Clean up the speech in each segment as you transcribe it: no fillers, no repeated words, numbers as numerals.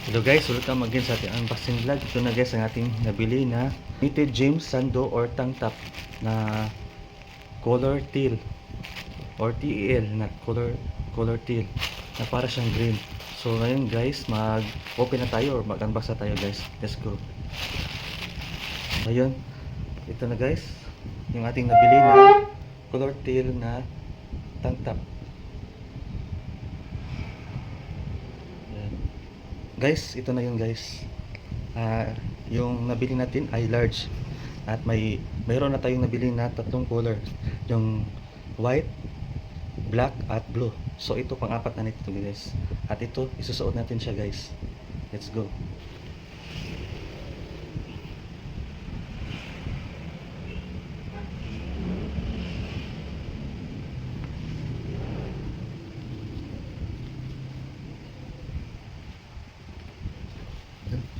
Hello guys, welcome again sa ating unboxing vlog. Ito na guys ang ating nabili na Knitted James Sando or tank top na color teal or TEL na color teal na para siyang green. So ngayon guys, mag-open na tayo or mag-unbox na tayo guys. Let's go. Ayun, ito na guys, yung ating nabili na color teal na tank top. Guys, ito na yun guys. Yung nabili natin ay large. At mayroon na tayong nabili na tatlong color. Yung white, black at blue. So ito pang-apat na nito guys. At ito isusuot natin siya guys. Let's go.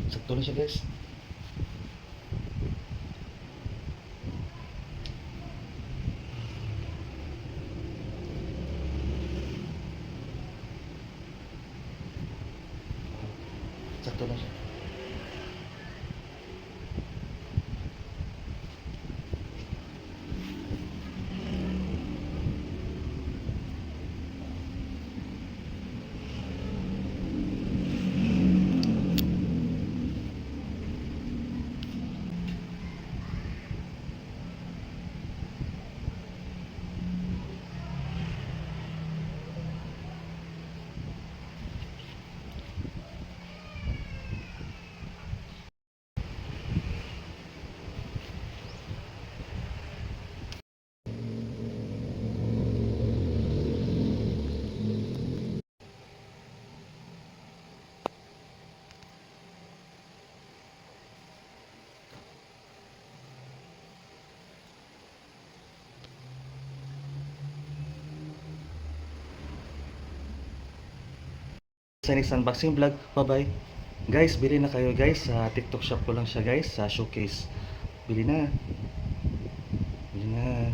Sakto na siya guys. Sakto na siya. Sa next unboxing vlog. Bye bye. Guys, bili na kayo guys. Sa TikTok shop ko lang siya guys. Sa showcase. Bili na. Bili na.